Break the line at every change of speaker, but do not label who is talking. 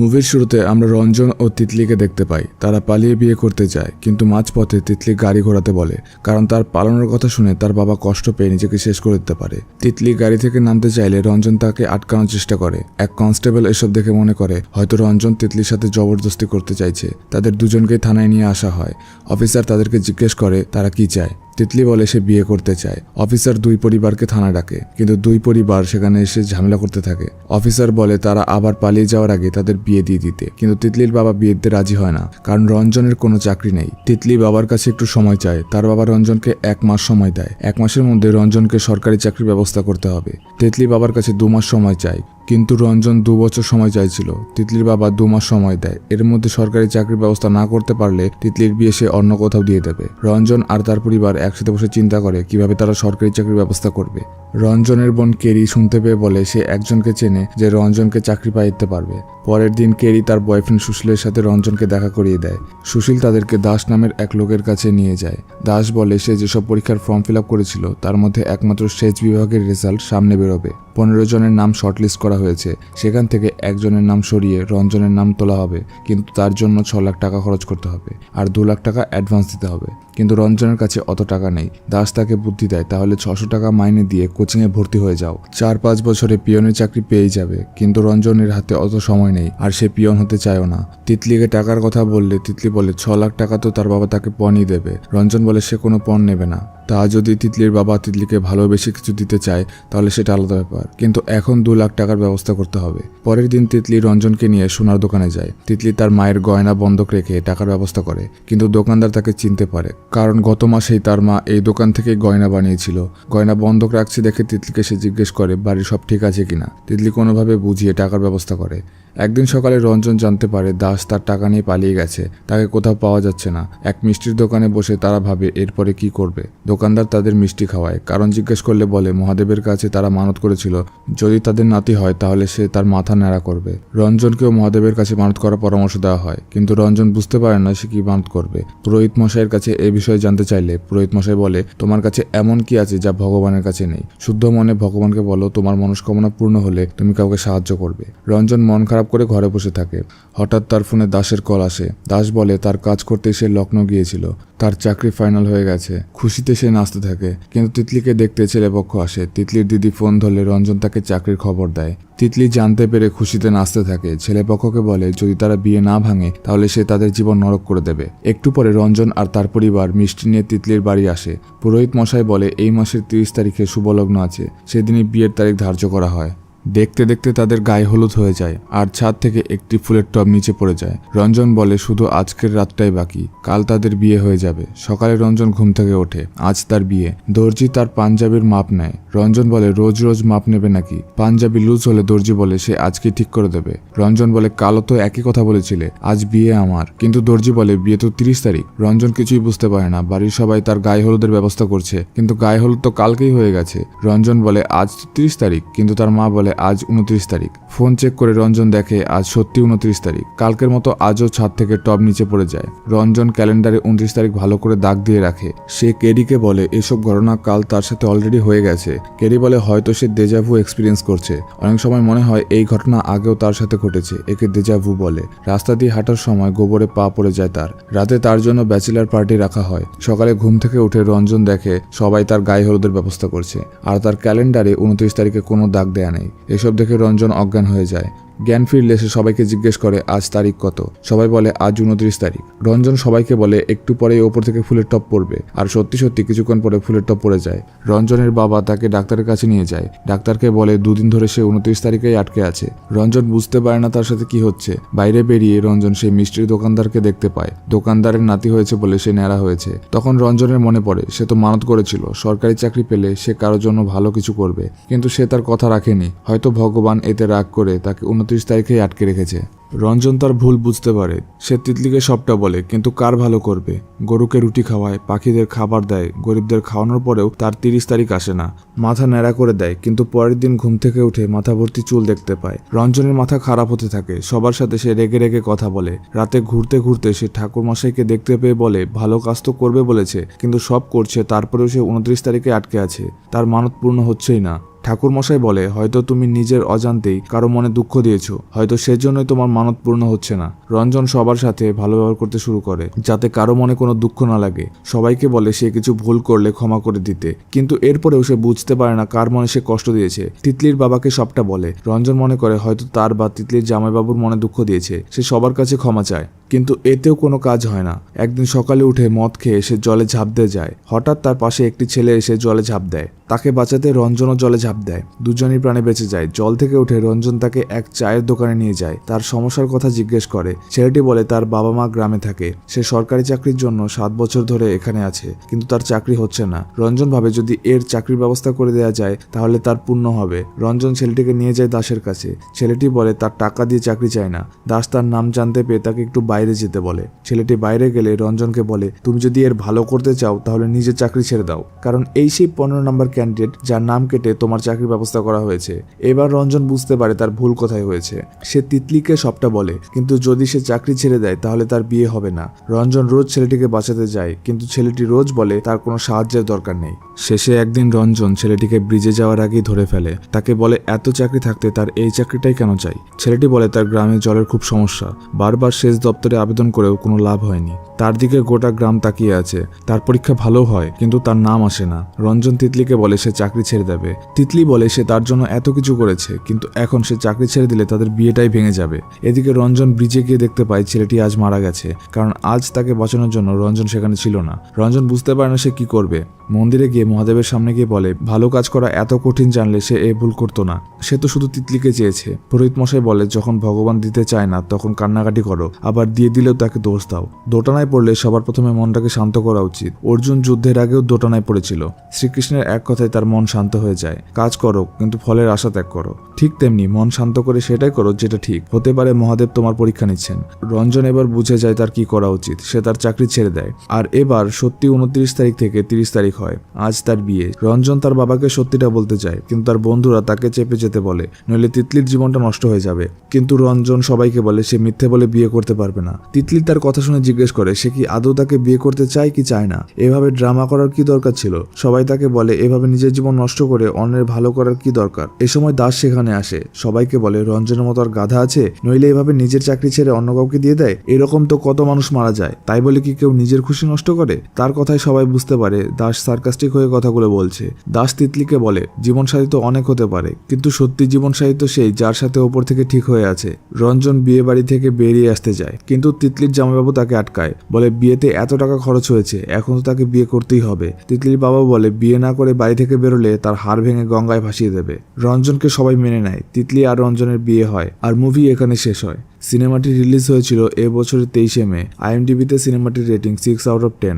মুভির শুরুতে আমরা রঞ্জন ও তিতলিকে দেখতে পাই। তারা পালিয়ে বিয়ে করতে যায়, কিন্তু মাঝপথে তিতলি গাড়ি ঘোরাতে বলে, কারণ তার পালানোর কথা শুনে তার বাবা কষ্ট পেয়ে নিজেকে শেষ করে দিতে পারে। তিতলি গাড়ি থেকে নামতে চাইলে রঞ্জন তাকে আটকানোর চেষ্টা করে। এক কনস্টেবল এসব দেখে মনে করে হয়তো রঞ্জন তিতলির সাথে জবরদস্তি করতে চাইছে। তাদের দুজনকেই থানায় নিয়ে আসা হয়। অফিসার তাদেরকে জিজ্ঞেস করে তারা কি চায়। তিতলি বলে সে বিয়ে করতে চায়। অফিসার দুই পরিবারকে থানায় ডাকে, কিন্তু দুই পরিবার সেখানে এসে ঝামেলা করতে থাকে। অফিসার বলে তারা আবার পালিয়ে যাওয়ার আগে তাদের বিয়ে দিয়ে দিতে, কিন্তু তিতলির বাবা বিয়ে দিতে রাজি হয় না, কারণ রঞ্জনের কোনো চাকরি নেই। তিতলি বাবার কাছে একটু সময় চায়। তার বাবা রঞ্জনকে 1 মাস সময় দেয়। 1 মাসের মধ্যে রঞ্জনকে সরকারি চাকরির ব্যবস্থা করতে হবে। তিতলি বাবার কাছে 2 মাস সময় চায়, কিন্তু রঞ্জন 2 বছর সময় চাইছিল। তিতলির বাবা 2 মাস সময় দেয়। এর মধ্যে সরকারি চাকরির ব্যবস্থা না করতে পারলে তিতলির বিয়ে সে অন্য কোথাও দিয়ে দেবে। রঞ্জন আর তার পরিবার একসাথে বসে চিন্তা করে কিভাবে তারা সরকারি চাকরির ব্যবস্থা করবে। রঞ্জনের বোন কেরি শুনতে পেয়ে বলে সে একজনকে চেনে যে রঞ্জনকে চাকরি পাইয়ে দিতে পারবে। পরের দিন কেরি তার বয়ফ্রেন্ড সুশীলের সাথে রঞ্জনকে দেখা করিয়ে দেয়। সুশীল তাদেরকে দাস নামের এক লোকের কাছে নিয়ে যায়। দাস বলে সে যেসব পরীক্ষার ফর্ম ফিল আপ করেছিল তার মধ্যে একমাত্র সেচ বিভাগের রেজাল্ট সামনে বেরোবে। 15 জনের নাম শর্টলিস্ট করা হয়েছে। সেখান থেকে একজনের নাম সরিয়ে রঞ্জনের নাম তোলা হবে, কিন্তু তার জন্য 6 লাখ টাকা খরচ করতে হবে আর 2 লাখ টাকা অ্যাডভান্স দিতে হবে। কিন্তু রঞ্জনের কাছে অত টাকা নেই। দাস তাকে বুদ্ধি দেয় তাহলে 600 টাকা মাইনে দিয়ে কোচিংয়ে ভর্তি হয়ে যাও। 4-5 বছরে পিয়নের চাকরি পেয়েই যাবে। কিন্তু রঞ্জনের হাতে অত সময় নেই আর সে পিয়ন হতে চায়ও না। তিতলিকে টাকার কথা বললে তিতলি বলে 6 লাখ টাকা তো তার বাবা তাকে পণই দেবে। রঞ্জন বলে সে কোনো পণ নেবে না। তা যদি তিতলির বাবা তিতলিকে ভালোবেসে কিছু দিতে চায় তাহলে সেটা আলাদা ব্যাপার, কিন্তু এখন 2 লাখ টাকার ব্যবস্থা করতে হবে। পরের দিন তিতলি রঞ্জনকে নিয়ে সোনার দোকানে যায়। তিতলি তার মায়ের গয়না বন্ধক রেখে টাকার ব্যবস্থা করে, কিন্তু দোকানদার তাকে চিনতে পারে, কারণ গত মাসেই তার মা এই দোকান থেকে গয়না বানিয়েছিল। গয়না বন্ধক রাখছে দেখে তিতলিকে সে জিজ্ঞেস করে বাড়ির সব ঠিক আছে কিনা। তিতলি কোনোভাবে বুঝিয়ে টাকার ব্যবস্থা করে। একদিন সকালে রঞ্জন জানতে পারে দাস তার টাকা নিয়ে পালিয়ে গেছে। তাকে কোথাও পাওয়া যাচ্ছে না। এক মিষ্টির দোকানে বসে তারা ভাবে এরপরে কি করবে। দোকানদার তাদের মিষ্টি খাওয়ায়। কারণ জিজ্ঞেস করলে বলে মহাদেবের কাছে তারা মানত করেছিল যদি তাদের নাতি হয় তাহলে সে তার মাথা ন্যাড়া করবে। রঞ্জনকেও মহাদেবের কাছে মানত করার পরামর্শ দেওয়া হয়, কিন্তু রঞ্জন বুঝতে পারে না সে কি মানত করবে। পুরোহিত মশাইয়ের কাছে এই বিষয়ে জানতে চাইলে পুরোহিত মশাই বলে তোমার কাছে এমন কি আছে যা ভগবানের কাছে নেই। শুদ্ধ মনে ভগবানকে বলো তোমার মনস্কামনা পূর্ণ হলে তুমি কাউকে সাহায্য করবে। রঞ্জন মন খারাপ করে ঘরে বসে থাকে। হঠাৎ তার ফোনে দাসের কল আসে। দাস বলে তার কাজ করতে সে লখনৌ গিয়েছিল, তার চাকরি ফাইনাল হয়ে গেছে। খুশিতে সে নাচতে থাকে, কিন্তু তিতলিকে দেখতে ছেলেপক্ষ আসে। তিতলির দিদি ফোন ধরলে রঞ্জন তাকে চাকরির খবর দেয়। তিতলি জানতে পেরে খুশিতে নাচতে থাকে। ছেলেপক্ষকে বলে যদি তারা বিয়ে না ভাঙে তাহলে সে তাদের জীবন নরক করে দেবে। একটু পরে রঞ্জন আর তার পরিবার মিষ্টি নিয়ে তিতলির বাড়ি আসে। পুরোহিত মশাই বলে এই মাসের 30 তারিখে শুভলগ্ন আছে, সেদিনই বিয়ের তারিখ ধার্য করা হয়। দেখতে দেখতে তাদের গায়ে হলুদ হয়ে যায় আর ছাদ থেকে একটি ফুলের টব নিচে পড়ে যায়। রঞ্জন বলে শুধু আজকের রাতটাই বাকি, কাল তাদের বিয়ে হয়ে যাবে। সকালে রঞ্জন ঘুম থেকে ওঠে। আজ তার বিয়ে। দর্জি তার পাঞ্জাবির মাপ নেয়। রঞ্জন বলে রোজ রোজ মাপ নেবে নাকি? পাঞ্জাবি লুজ হলে দর্জি বলে সে আজকে ঠিক করে দেবে। রঞ্জন বলে কালও তো একই কথা বলেছিলে, আজ বিয়ে আমার। কিন্তু দর্জি বলে বিয়ে তো 30 তারিখ। রঞ্জন কিছুই বুঝতে পারে না। বাড়ির সবাই তার গায়ে হলুদের ব্যবস্থা করছে, কিন্তু গায়ে হলুদ তো কালকেই হয়ে গেছে। রঞ্জন বলে আজ তো 30 তারিখ, কিন্তু তার মা বলে আজ 29 তারিখ। ফোন চেক করে রঞ্জন দেখে আজ সত্যি 29 তারিখ। কালকের মতো আজও ছাদ থেকে টব নিচে পড়ে যায়। রঞ্জন ক্যালেন্ডারে 29 তারিখ ভালো করে দাগ দিয়ে রাখে। সে কেরিকে বলে এসব ঘটনা কাল তার সাথে অলরেডি হয়ে গেছে। কেরি বলে হয়তো সে দেজাভু এক্সপিরিয়েন্স করছে। অনেক সময় মনে হয় এই ঘটনা আগেও তার সাথে ঘটেছে, একে দেজাভু বলে। রাস্তা দিয়ে হাঁটার সময় গোবরে পা পড়ে যায় তার। রাতে তার জন্য ব্যাচেলার পার্টি রাখা হয়। সকালে ঘুম থেকে উঠে রঞ্জন দেখে সবাই তার গায়ে হলুদের ব্যবস্থা করছে, আর তার ক্যালেন্ডারে 29 তারিখে কোনো দাগ দেয়া নেই। এসব দেখে রঞ্জন অজ্ঞান হয়ে যায়। জ্ঞান ফিরলে সে সবাইকে জিজ্ঞেস করে আজ তারিখ কত। সবাই বলে আজ 29 তারিখ। রঞ্জন সবাইকে বলে একটু পরেই ওপর থেকে ফুলের টপ পড়বে, আর সত্যি সত্যি কিছুক্ষণ পরে ফুলের টপ পড়ে যায়। রঞ্জনের বাবা তাকে ডাক্তারের কাছে নিয়ে যায়। ডাক্তারকে বলে 2 দিন ধরে সে 29 তারিখেই আটকে আছে। রঞ্জন বুঝতে পারে না তার সাথে কি হচ্ছে। বাইরে বেরিয়ে রঞ্জন সেই মিষ্টির দোকানদারকে দেখতে পায়। দোকানদারের নাতি হয়েছে বলে সে ন্যাড়া হয়েছে। তখন রঞ্জনের মনে পড়ে সে তো মানত করেছিল সরকারি চাকরি পেলে সে কারোর জন্য ভালো কিছু করবে, কিন্তু সে তার কথা রাখেনি। হয়তো ভগবান এতে রাগ করে তাকে 29 তারিখেই আটকে রেখেছে। রঞ্জন তার ভুল বুঝতে পারে। সে তিতলিকে সবটা বলে, কিন্তু কার ভালো করবে? গরুকে রুটি খাওয়ায়, পাখিদের খাবার দেয়, গরিবদের খাওয়ানোর পরেও তার 30 তারিখ আসে না। মাথা ন্যাড়া করে দেয়, কিন্তু পরের দিন ঘুম থেকে উঠে মাথা ভর্তি চুল দেখতে পায়। রঞ্জনের মাথা খারাপ হতে থাকে। সবার সাথে সে রেগে রেগে কথা বলে। রাতে ঘুরতে ঘুরতে সে ঠাকুর মশাইকে দেখতে পেয়ে বলে ভালো কাজ তো করবে বলেছে, কিন্তু সব করছে, তারপরেও সে 29 তারিখে আটকে আছে। তার মানত পূর্ণ হচ্ছেই না। ঠাকুরমশাই বলে, হয়তো তুমি নিজের অজান্তেই কারো মনে দুঃখ দিয়েছো, হয়তো সেজন্যই তোমার মানত পূর্ণ হচ্ছে না। রঞ্জন সবার সাথে ভালো ব্যবহার করতে শুরু করে, যাতে কারো মনে কোনো দুঃখ না লাগে। সবাইকে বলে সে কিছু ভুল করলে ক্ষমা করে দিতে, কিন্তু এরপরেও সে বুঝতে পারে না কার মনে সে কষ্ট দিয়েছে। তিতলির বাবাকে সবটা বলে। রঞ্জন মনে করে হয়তো তার বা তিতলির জামাইবাবুর মনে দুঃখ দিয়েছে, সে সবার কাছে ক্ষমা চায়, কিন্তু এতেও কোনো কাজ হয় না। একদিন সকালে উঠে মদ খেয়ে সে জলে ঝাঁপ দিয়ে যায়। হঠাৎ তার পাশে একটি ছেলে এসে জলে ঝাঁপ দেয়। তাকে বাঁচাতে রঞ্জনও জলে ঝাঁপ দেয়। দুজনই প্রাণে বেঁচে যায়। জল থেকে উঠে রঞ্জন তাকে এক চায়ের দোকানে নিয়ে যায়, তার সমস্যার কথা জিজ্ঞেস করে। ছেলেটি বলে তার বাবা মা গ্রামে থাকে, সে সরকারি চাকরির জন্য 7 বছর ধরে এখানে আছে, কিন্তু তার চাকরি হচ্ছে না। রঞ্জন ভাবে যদি এর চাকরির ব্যবস্থা করে দেওয়া যায় তাহলে তার পুণ্য হবে। রঞ্জন ছেলেটিকে নিয়ে যায় দাসের কাছে। ছেলেটি বলে তার টাকা দিয়ে চাকরি চায় না। দাস তার নাম জানতে পেয়ে তাকে একটু বাইরে যেতে বলে। ছেলেটি বাইরে গেলে রঞ্জনকে বলে, তুমি যদি এর ভালো করতে চাও তাহলে নিজের চাকরি ছেড়ে দাও, কারণ এই সেই 15 নম্বর ক্যান্ডিডেট যার নাম কেটে তোমার চাকরির ব্যবস্থা করা হয়েছে। এবার রঞ্জন বুঝতে পারে তার ভুল কোথায় হয়েছে। সে তিতলিকে সবটা বলে, কিন্তু যদি সে চাকরি ছেড়ে দেয় তাহলে তার বিয়ে হবে না। রঞ্জন রোজ ছেলেটিকে বাঁচাতে যায়, কিন্তু ছেলেটি রোজ বলে তার কোনো সাহায্যের দরকার নেই। শেষে একদিন রঞ্জন ছেলেটিকে ব্রিজে যাওয়ার আগেই ধরে ফেলে। তাকে বলে এত চাকরি থাকতে তার এই চাকরিটাই কেন চাই। ছেলেটি বলে তার গ্রামে জলের খুব সমস্যা, বারবার সেচ দপ্তরে আবেদন করেও কোনো লাভ হয়নি। তার দিকে গোটা গ্রাম তাকিয়ে আছে। তার পরীক্ষা ভালো হয়, কিন্তু তার নাম আসে না। রঞ্জন তিতলিকে বলে সে চাকরি ছেড়ে দেবে। তিতলি বলে সে তার জন্য এত কিছু করেছে, কিন্তু এখন সে চাকরি ছেড়ে দিলে তাদের বিয়েটাই ভেঙে যাবে। এদিকে রঞ্জন ব্রিজে গিয়ে দেখতে পায় ছেলেটি আজ মারা গেছে, কারণ আজ তাকে বাঁচানোর জন্য রঞ্জন সেখানে ছিল না। রঞ্জন বুঝতে পারে না সে কি করবে। মন্দিরে গিয়ে মহাদেবের সামনে গিয়ে বলে ভালো কাজ করা এত কঠিন জানলে সে এ ভুল করতো না, সে তো শুধু তিতলিকে চেয়েছে। পুরোহিত মশাই বলে যখন ভগবান দিতে চায় না তখন কান্নাকাটি করো, আবার দিয়ে দিলেও তাকে দোষ দাও। দোটানায় পড়লে সবার প্রথমে মনটাকে শান্ত করা উচিত। অর্জুন যুদ্ধের আগেও দোটানায় পড়েছিল। শ্রীকৃষ্ণের এক কথায় তার মন শান্ত হয়ে যায়। কাজ করো, কিন্তু ফলের আশা ত্যাগ করো। ঠিক তেমনি মন শান্ত করে সেটাই করো যেটা ঠিক। হতে পারে মহাদেব তোমার পরীক্ষা নিচ্ছেন। রঞ্জন এবার বুঝে যায় তার কি করা উচিত। সে তার চাকরি ছেড়ে দেয়। আর এবার সত্যি 29 তারিখ থেকে 30 তারিখ হয়। আজ তার বিয়ে। রঞ্জন তার বাবাকে সত্যিটা বলতে চায়, কিন্তু তার বন্ধুরা তাকে চেপে যেতে বলে, নইলে তিতলির জীবনটা নষ্ট হয়ে যাবে। কিন্তু রঞ্জন সবাইকে বলে সে মিথ্যে বলে বিয়ে করতে পারবে না। তিতলি তার কথা শুনে জিজ্ঞেস করে সে কি আদৌ তাকে বিয়ে করতে চায় কি চায় না। এভাবে ড্রামা করার কি দরকার ছিল। সবাই তাকে বলে এভাবে নিজের জীবন নষ্ট করে অন্যের ভালো করার কি দরকার। এ সময় দাস সেখানে আসে। সবাইকে বলে রঞ্জনের মতো আর গাধা আছে, নইলে এভাবে নিজের চাকরি ছেড়ে অন্য কাউকে দিয়ে দেয়। এরকম তো কত মানুষ মারা যায়, তাই বলে কি কেউ নিজের খুশি নষ্ট করে। তার কথায় সবাই বুঝতে পারে দাস সার্কাস্টিক হয়ে কথাগুলো বলছে। দাস তিতলিকে বলে জীবনসাথী তো অনেক হতে পারে, কিন্তু সত্যি জীবনসাথী তো সেই যার সাথে ওপর থেকে ঠিক হয়ে আছে। রঞ্জন বিয়ে বাড়ি থেকে বেরিয়ে আসতে যায়, কিন্তু তিতলির জামাইবাবু তাকে আটকায়, বলে বিয়েতে এত টাকা খরচ হয়েছে, এখন তো তাকে বিয়ে করতেই হবে। তিতলির বাবা বলে বিয়ে না করে বাড়ি থেকে বেরোলে তার হাড় ভেঙে গঙ্গায় ভাসিয়ে দেবে। রঞ্জনকে সবাই মেনে নেয়। তিতলি আর রঞ্জনের বিয়ে হয়, আর মুভি এখানে শেষ হয়। সিনেমাটি রিলিজ হয়েছিল এবছরের 23 মে। IMDb-তে সিনেমাটির রেটিং 6/10।